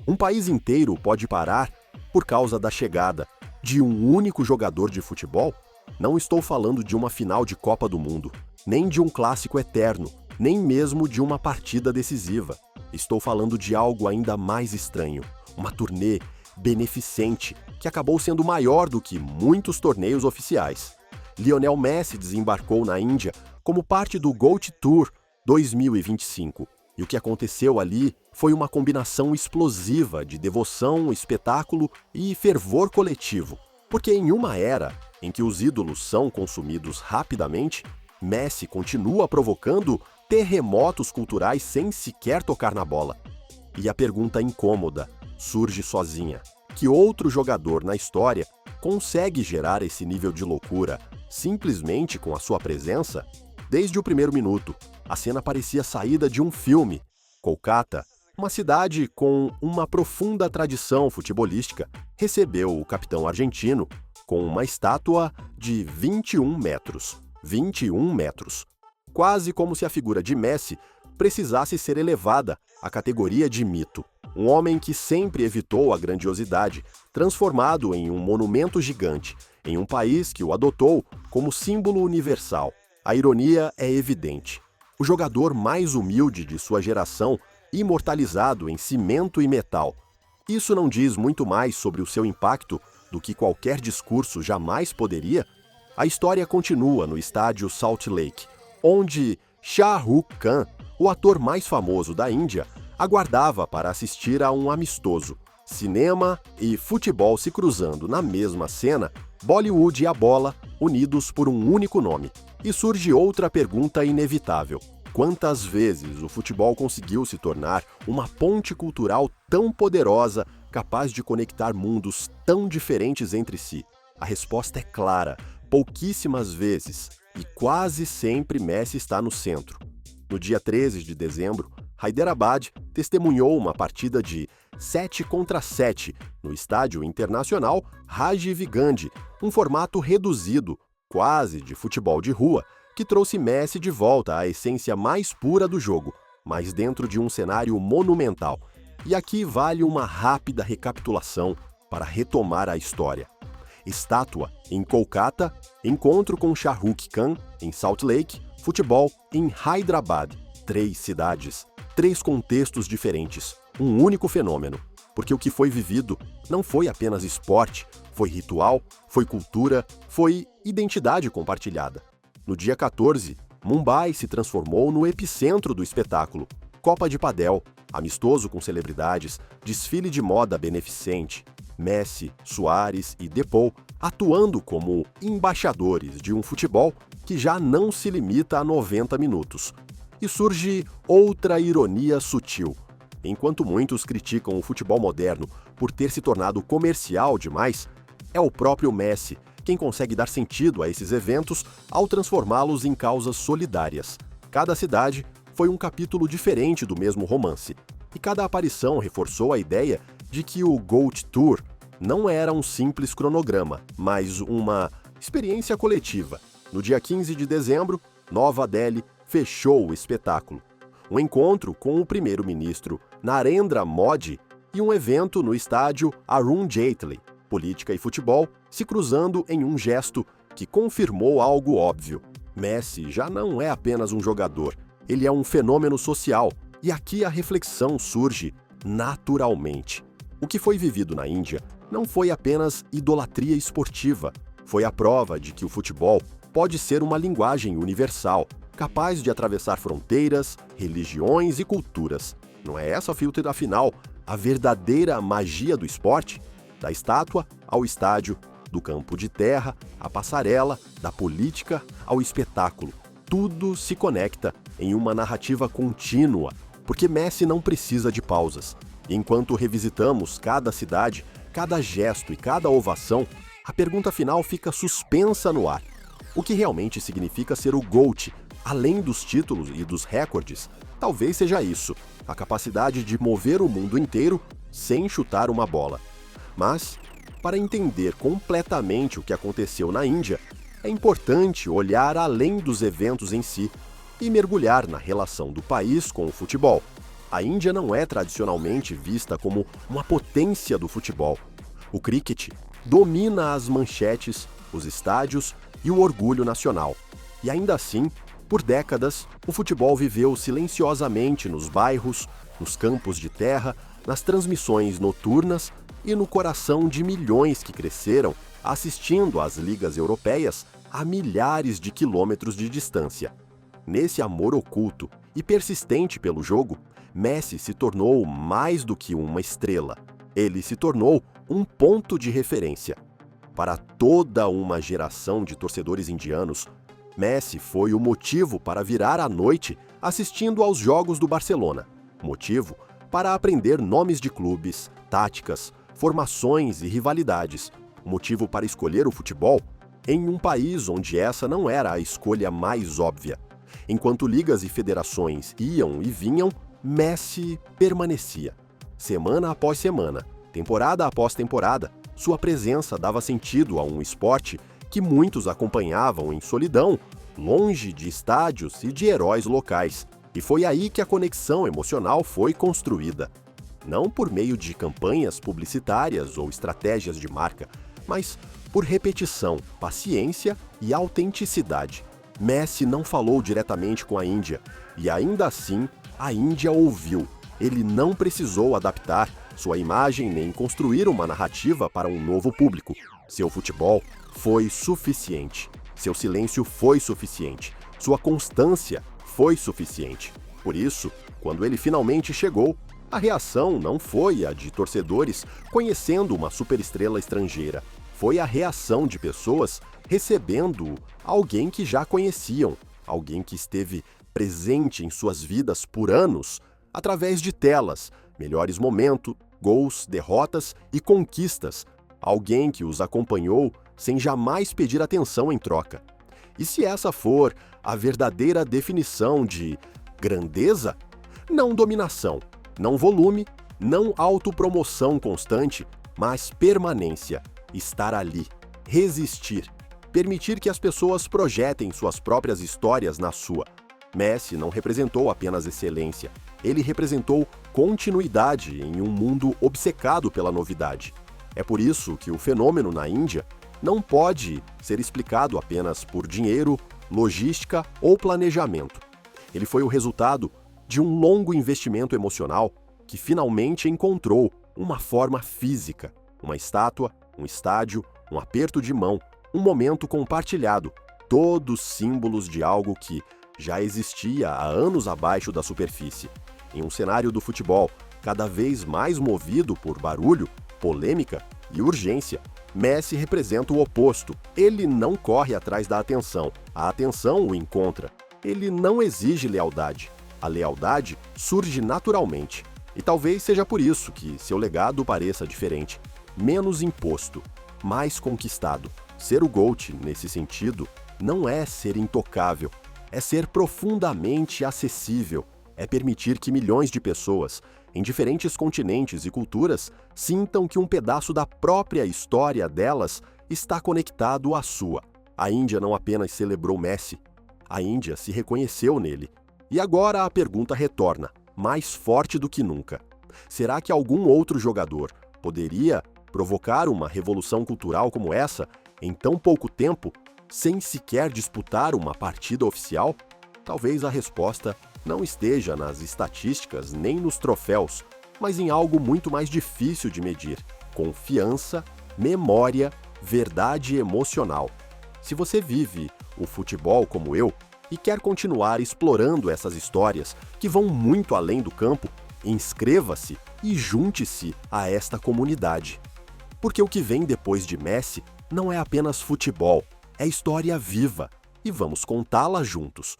Um país inteiro pode parar por causa da chegada de um único jogador de futebol? Não estou falando de uma final de Copa do Mundo, nem de um clássico eterno, nem mesmo de uma partida decisiva. Estou falando de algo ainda mais estranho, uma turnê beneficente que acabou sendo maior do que muitos torneios oficiais. Lionel Messi desembarcou na Índia como parte do GOAT Tour 2025. E o que aconteceu ali foi uma combinação explosiva de devoção, espetáculo e fervor coletivo. Porque em uma era em que os ídolos são consumidos rapidamente, Messi continua provocando terremotos culturais sem sequer tocar na bola. E a pergunta incômoda surge sozinha: que outro jogador na história consegue gerar esse nível de loucura simplesmente com a sua presença? Desde o primeiro minuto, a cena parecia saída de um filme. Kolkata, uma cidade com uma profunda tradição futebolística, recebeu o capitão argentino com uma estátua de 21 metros. 21 metros. Quase como se a figura de Messi precisasse ser elevada à categoria de mito. Um homem que sempre evitou a grandiosidade, transformado em um monumento gigante, em um país que o adotou como símbolo universal. A ironia é evidente. O jogador mais humilde de sua geração, imortalizado em cimento e metal. Isso não diz muito mais sobre o seu impacto do que qualquer discurso jamais poderia? A história continua no estádio Salt Lake, onde Shah Rukh Khan, o ator mais famoso da Índia, aguardava para assistir a um amistoso. Cinema e futebol se cruzando na mesma cena, Bollywood e a bola unidos por um único nome. E surge outra pergunta inevitável: quantas vezes o futebol conseguiu se tornar uma ponte cultural tão poderosa, capaz de conectar mundos tão diferentes entre si? A resposta é clara: pouquíssimas vezes, e quase sempre Messi está no centro. No dia 13 de dezembro, Hyderabad testemunhou uma partida de 7-7 no Estádio Internacional Rajiv Gandhi, um formato reduzido, quase de futebol de rua, que trouxe Messi de volta à essência mais pura do jogo, mas dentro de um cenário monumental. E aqui vale uma rápida recapitulação para retomar a história. Estátua em Kolkata, encontro com Shah Rukh Khan em Salt Lake, futebol em Hyderabad. 3 cidades, 3 contextos diferentes, um único fenômeno. Porque o que foi vivido não foi apenas esporte, foi ritual, foi cultura, foi identidade compartilhada. No dia 14, Mumbai se transformou no epicentro do espetáculo. Copa de Padel, amistoso com celebridades, desfile de moda beneficente, Messi, Suárez e Depou atuando como embaixadores de um futebol que já não se limita a 90 minutos. E surge outra ironia sutil. Enquanto muitos criticam o futebol moderno por ter se tornado comercial demais, é o próprio Messi quem consegue dar sentido a esses eventos ao transformá-los em causas solidárias. Cada cidade foi um capítulo diferente do mesmo romance, e cada aparição reforçou a ideia de que o GOAT Tour não era um simples cronograma, mas uma experiência coletiva. No dia 15 de dezembro, Nova Delhi fechou o espetáculo. Um encontro com o primeiro-ministro Narendra Modi e um evento no estádio Arun Jaitley, política e futebol, se cruzando em um gesto que confirmou algo óbvio. Messi já não é apenas um jogador, ele é um fenômeno social. E aqui a reflexão surge naturalmente. O que foi vivido na Índia não foi apenas idolatria esportiva, foi a prova de que o futebol pode ser uma linguagem universal, capaz de atravessar fronteiras, religiões e culturas. Não é essa, filtro, afinal, a verdadeira magia do esporte? Da estátua ao estádio, do campo de terra à passarela, da política ao espetáculo. Tudo se conecta em uma narrativa contínua, porque Messi não precisa de pausas. Enquanto revisitamos cada cidade, cada gesto e cada ovação, a pergunta final fica suspensa no ar. O que realmente significa ser o GOAT, além dos títulos e dos recordes? Talvez seja isso, a capacidade de mover o mundo inteiro sem chutar uma bola. Mas, para entender completamente o que aconteceu na Índia, é importante olhar além dos eventos em si e mergulhar na relação do país com o futebol. A Índia não é tradicionalmente vista como uma potência do futebol. O cricket domina as manchetes, os estádios e o orgulho nacional. E ainda assim, por décadas, o futebol viveu silenciosamente nos bairros, nos campos de terra, nas transmissões noturnas e no coração de milhões que cresceram assistindo às ligas europeias a milhares de quilômetros de distância. Nesse amor oculto e persistente pelo jogo, Messi se tornou mais do que uma estrela. Ele se tornou um ponto de referência. Para toda uma geração de torcedores indianos, Messi foi o motivo para virar a noite assistindo aos jogos do Barcelona. Motivo para aprender nomes de clubes, táticas, formações e rivalidades. Motivo para escolher o futebol em um país onde essa não era a escolha mais óbvia. Enquanto ligas e federações iam e vinham, Messi permanecia. Semana após semana, temporada após temporada, sua presença dava sentido a um esporte que muitos acompanhavam em solidão, longe de estádios e de heróis locais. E foi aí que a conexão emocional foi construída. Não por meio de campanhas publicitárias ou estratégias de marca, mas por repetição, paciência e autenticidade. Messi não falou diretamente com a Índia, e ainda assim, a Índia ouviu. Ele não precisou adaptar sua imagem nem construir uma narrativa para um novo público. Seu futebol foi suficiente. Seu silêncio foi suficiente. Sua constância foi suficiente. Por isso, quando ele finalmente chegou, a reação não foi a de torcedores conhecendo uma superestrela estrangeira. Foi a reação de pessoas recebendo alguém que já conheciam, alguém que esteve presente em suas vidas por anos, através de telas, melhores momentos, gols, derrotas e conquistas. Alguém que os acompanhou sem jamais pedir atenção em troca. E se essa for a verdadeira definição de grandeza, não dominação, não volume, não autopromoção constante, mas permanência, estar ali, resistir, permitir que as pessoas projetem suas próprias histórias na sua. Messi não representou apenas excelência, ele representou continuidade em um mundo obcecado pela novidade. É por isso que o fenômeno na Índia não pode ser explicado apenas por dinheiro, logística ou planejamento. Ele foi o resultado de um longo investimento emocional que finalmente encontrou uma forma física, uma estátua, um estádio, um aperto de mão, um momento compartilhado, todos símbolos de algo que já existia há anos abaixo da superfície. Em um cenário do futebol cada vez mais movido por barulho, polêmica e urgência, Messi representa o oposto. Ele não corre atrás da atenção, a atenção o encontra. Ele não exige lealdade. A lealdade surge naturalmente. E talvez seja por isso que seu legado pareça diferente. Menos imposto, mais conquistado. Ser o GOAT, nesse sentido, não é ser intocável. É ser profundamente acessível. É permitir que milhões de pessoas, em diferentes continentes e culturas, sintam que um pedaço da própria história delas está conectado à sua. A Índia não apenas celebrou Messi, a Índia se reconheceu nele. E agora a pergunta retorna, mais forte do que nunca. Será que algum outro jogador poderia provocar uma revolução cultural como essa em tão pouco tempo, sem sequer disputar uma partida oficial? Talvez a resposta não esteja nas estatísticas nem nos troféus, mas em algo muito mais difícil de medir: confiança, memória, verdade emocional. Se você vive o futebol como eu e quer continuar explorando essas histórias que vão muito além do campo, inscreva-se e junte-se a esta comunidade. Porque o que vem depois de Messi não é apenas futebol, é história viva, e vamos contá-la juntos.